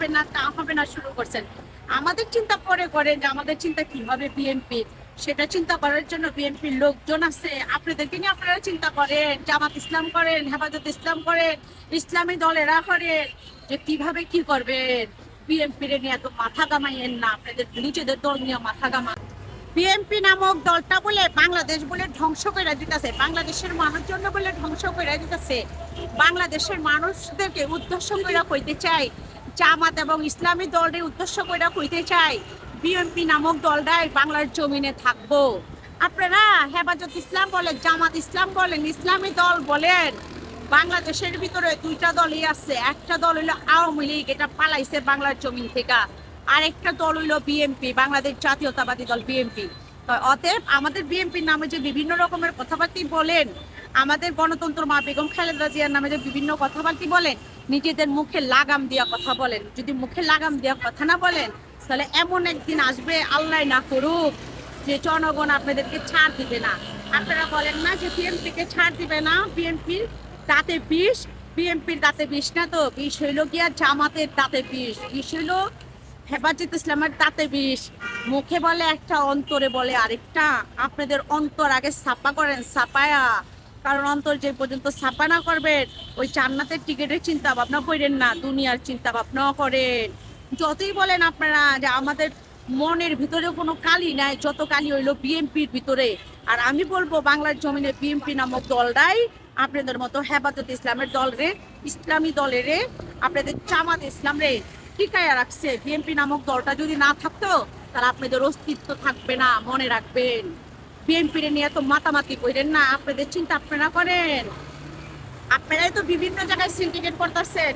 হবে না তা হবে না শুরু করছেন। আমাদের চিন্তা পরে করেন যে আমাদের চিন্তা কি হবে বিএনপি, সেটা চিন্তা করার জন্য বিএনপির লোকজন আছে। আপনাদেরকে নিয়ে আপনারা চিন্তা করেন, জামাত ইসলাম করেন, হেফাজত ইসলাম করেন, ইসলামী দলেরা করেন, যে কিভাবে কি করবেন। বিএনপির নিয়ে এত মাথা কামাইয়েন না, আপনাদের নিজেদের দল নিয়ে মাথা কামান। বিএনপি নামক দলটা বলে বাংলাদেশ বলে ধ্বংস করে দিতেছে, বাংলাদেশের মানুষজন বলে ধ্বংস করে দিতেছে। বাংলাদেশের মানুষদেরকে উদ্দেশ্য করে কইতে চাই, জামাত এবং ইসলামী দলের উদ্দেশ্য করে কইতে চাই, বিএনপি নামক দলটাই বাংলার জমিনে থাকবো। আপনারা হেফাজত ইসলাম বলেন, জামাত ইসলাম বলেন, ইসলামী দল বলেন, বাংলাদেশের ভিতরে দুইটা দলই আছে। একটা দল হইলো আওয়ামী লীগ, এটা পালাইছে বাংলার জমিন থেকে। আরেকটা দল হইলো বিএনপি, বাংলাদেশ জাতীয়তাবাদী দল বিএনপি। অতএব আমাদের বিএনপির নামে যে বিভিন্ন রকমের কথাবার্তা বলেন, আমাদের গণতন্ত্র মা বেগম খালেদা জিয়ার নামে যে বিভিন্ন কথাবার্তা বলেন, নিজেদের মুখে লাগাম দিয়া কথা বলেন। যদি মুখে লাগাম দিয়া কথা না বলেন, তাহলে এমন একদিন আসবে, আল্লাহ না করুক, যে জনগণ আপনাদেরকে ছাড় দিবে না। আপনারা বলেন না যে বিএনপিকে ছাড় দিবে না, বিএনপির দাঁতে বিষ। বিএনপির দাঁতে বিষ না, তো বিষ হইল গিয়া জামাতের দাঁতে বিষ, বিষ হইল হেফাজত ইসলামের দাঁতে বিষ। মুখে বলে একটা, অন্তরে বলে আরেকটা। আপনাদের অন্তর আগে ছাপা করেন, ছাপায়া। কারণ অন্তর যে পর্যন্ত ছাপা না করবেন, ওই জান্নাতের টিকিটের চিন্তা ভাবনা করেন না, দুনিয়ার চিন্তা ভাবনা করেন। যতই বলেন আপনারা যে আমাদের মনের ভিতরে কোনো কালি নাই, যত কালি হইলো বিএনপির ভিতরে। আর আমি বলবো বাংলার জমিনে বিএনপি নামক দলটাই আপনাদের মতো হেফাজত ইসলামের দল রে, ইসলামী দলের রে, আপনাদের জামাত ইসলাম রে টিকায়া রাখছে। বিএনপি নামক দলটা যদি না থাকতো, তাহলে আপনাদের অস্তিত্ব থাকবে না, মনে রাখবেন। বিএনপি নিয়ে তো মাতামাতি করেন না, আপনাদের চিন্তা আপনারা করেন। আপনারাই তো বিভিন্ন জায়গায় সিন্ডিকেট করতেছেন।